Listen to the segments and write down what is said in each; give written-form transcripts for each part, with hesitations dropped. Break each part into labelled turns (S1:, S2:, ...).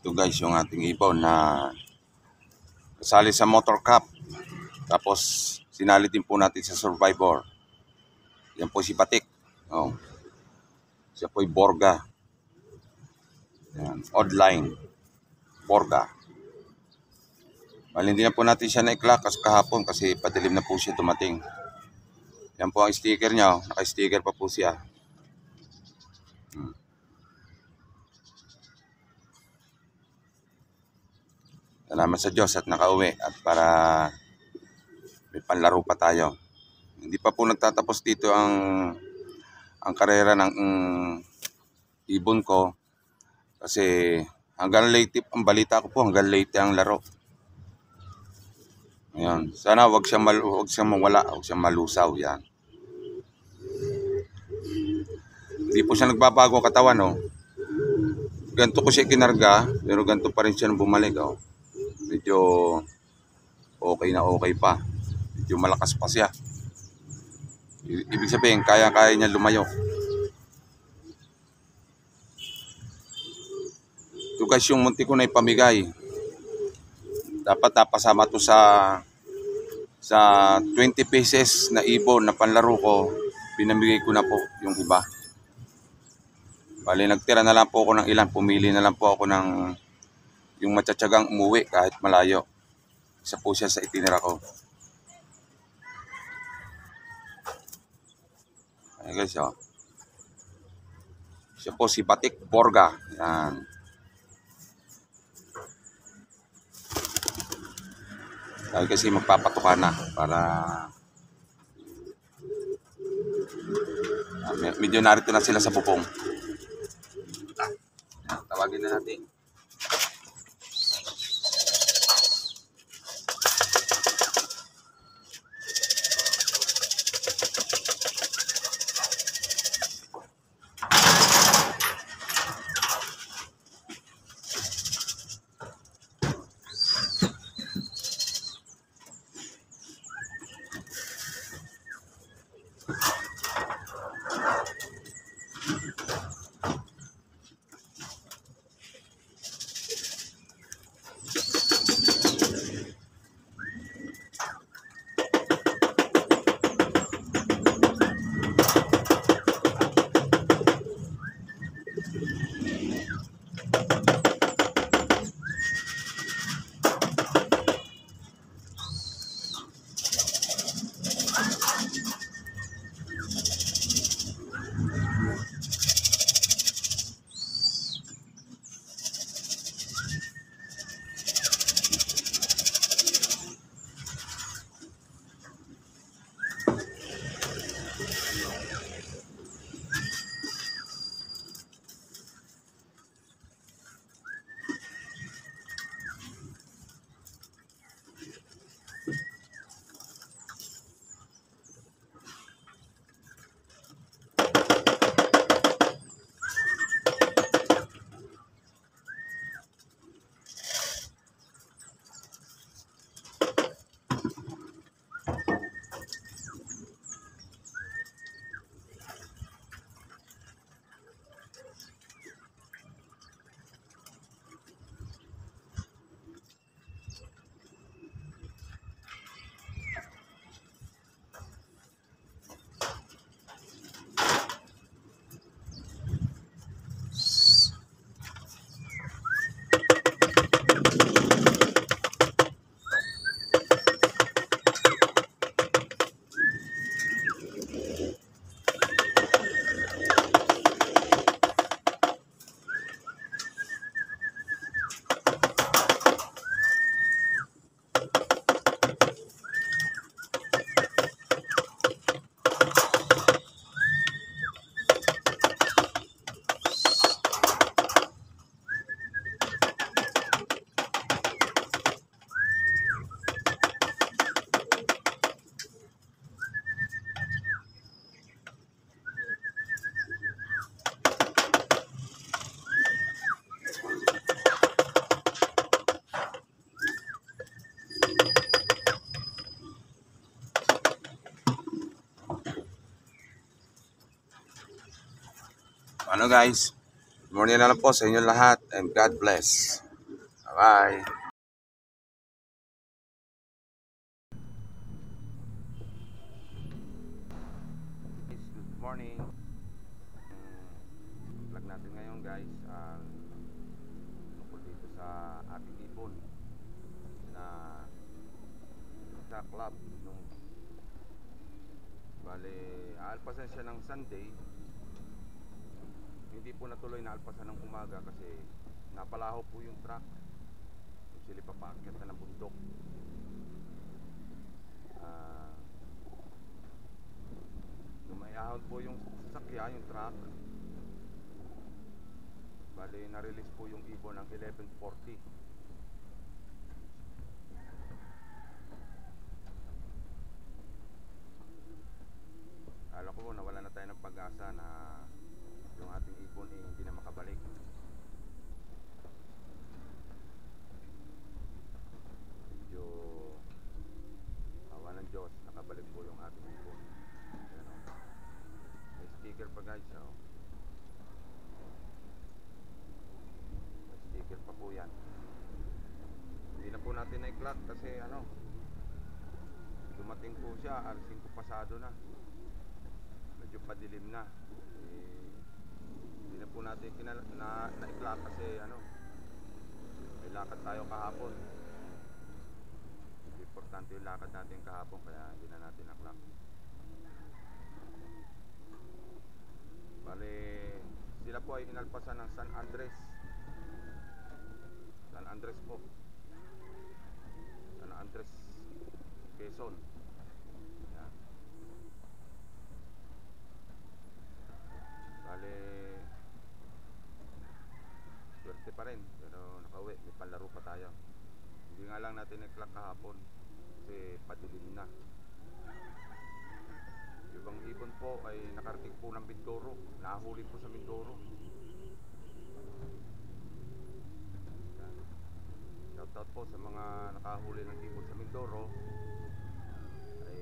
S1: Ito guys, yung ating ibon na kasali sa Motor Cup. Tapos sinali din po natin sa Survivor. Yan po si Batik. Oh. Siya po ay Borga. Yan. Oddline. Borga. Bali, hindi na po natin siya na-class kahapon kasi padilim na po siya dumating. Yan po ang sticker niya. Oh. Naka-sticker pa po siya. Salamat sa Diyos at nakauwi at para may panlaro pa tayo. Hindi pa po nagtatapos dito ang karera ng ibon ko kasi hanggang late ang balita ko po, hanggang late ang laro. Ayan. Sana wag siyang mawala, wag siyang malusaw yan. Hindi po siya nagbabago ang katawan, no. Ganito ko siya kinarga, pero ganito pa rin siya nung bumalik, oh. Medyo okay pa. Medyo malakas pa siya. Ibig sabihin, kaya niya lumayo. Ito guys, yung munti ko na ipamigay. Dapat napasama to sa 20 pieces na ibon na panlaro ko. Pinamigay ko na po yung iba. Bali, nagtira na lang po ako ng ilan. Pumili na lang po ako ng yung matsatsagang umuwi kahit malayo. Isa po siya sa itinira ko. Ayan guys, oh. Siya po si Batik Borga. Yan. Dahil kasi magpapatuka na para medyo narito na sila sa bubong. Tawagin na natin. Ano guys, good morning na lang po sa inyo lahat and God bless. Bye. Good morning. Vlog natin ngayon guys. Tungkol dito sa ating ibon na sa club nung bale aalpasan siya ng Sunday. Hindi po natuloy na alpasan ng umaga kasi napalaho po yung truck. Sila papaakyat na ng bundok. Lumayahon po yung sasakyan, yung truck. Bale na-release po yung ibon ng 11:40. Akala ko nawala na tayo ng pag-asa na yung ating ibon hindi na makabalik. Medyo awa ng Diyos, nakabalik po yung ating ibon. May sticker pa guys, may sticker pa po yan. Hindi na po natin na-clock kasi dumating po siya, alas 5 pasado na. Medyo padilim na. Hindi na po natin na-clock kasi may lakad tayo kahapon. Importante yung lakad natin kahapon kaya hindi na natin na-clock. Bale, sila po ay inalpasan ng San Andres. San Andres po. San Andres, Quezon. Yan. Bale, swerte pa rin pero nakauwi, may panlaro pa tayo. Hindi nga lang natin nag-clock kahapon kasi padilim na. Yung ibang ibon po ay nakarating po ng Mindoro. Nahuli po sa Mindoro. Shoutout po sa mga nakahuli ng ibon sa Mindoro. Ay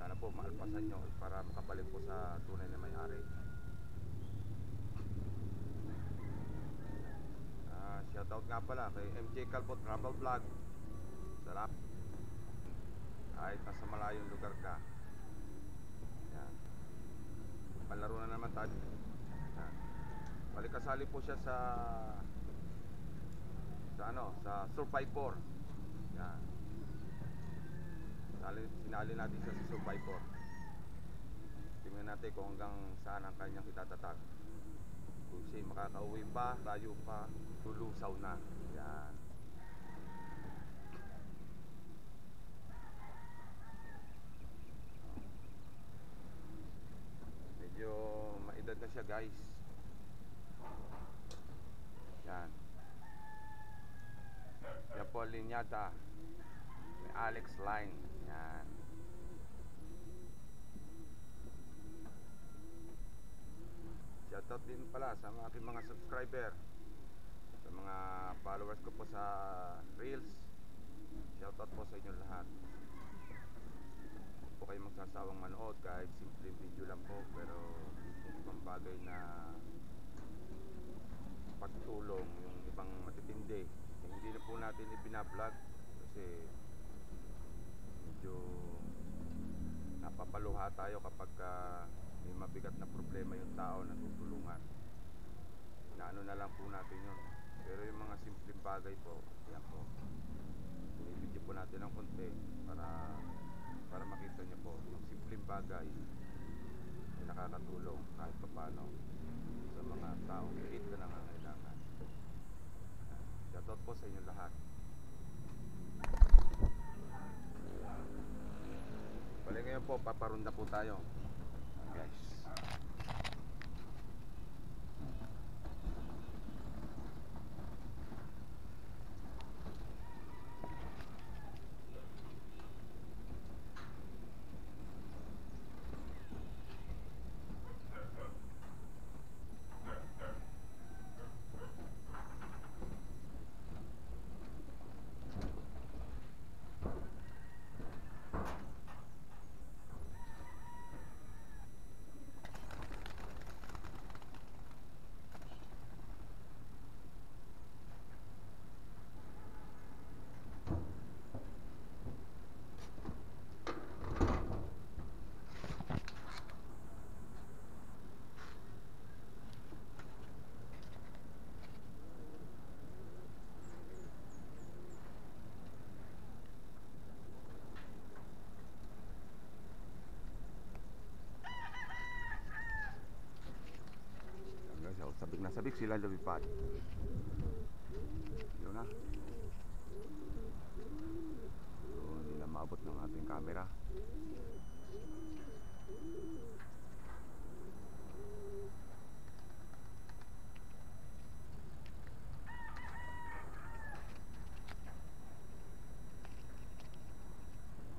S1: sana po maalpasan nyo para makabalik po sa tunay na may-ari. Shoutout nga pala kay MJ Calvo Travel Vlog. Sarap. Kahit nasa malayong lugar ka. Yan. Palaro na naman tayo. Yan. Balik kasali po siya sa Survivor. Yan. Sinali natin siya sa Survivor. Tingnan natin kung hanggang saan ang kanyang itatatag. Kung siya makakauwi pa, layo pa, lulusaw na. Yan. Medyo maedad na siya guys. Yan. Yan po linyada. May Alex Line. Yan. Shoutout din pala sa aking mga subscriber, sa mga followers ko po sa Reels. Shoutout po sa inyo lahat. Huwag po kayo magsasawang manood kahit simple video lang po, pero yung ibang bagay na pagtulong, yung ibang matitindi, hindi na po natin ibinablog kasi medyo napapaluha tayo kapag may mabigat na problema yung tao na tutulungan. Inaano na lang po natin yun. Pero yung mga simpleng bagay po, yan po, binibigyan po natin ng konti para makita niyo po yung simpleng bagay ay nakakatulong kahit pa paano sa mga taong higit na nangangailangan. Shoutout po sa inyo lahat. Balik ngayon po, paparunda po tayo guys. sabik na sabik sila lumipad. Yun na. So, hindi na maabot ng ating camera.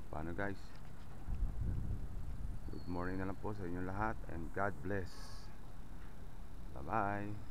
S1: Paano guys? Good morning na lang po sa inyong lahat and God bless. Bye bye.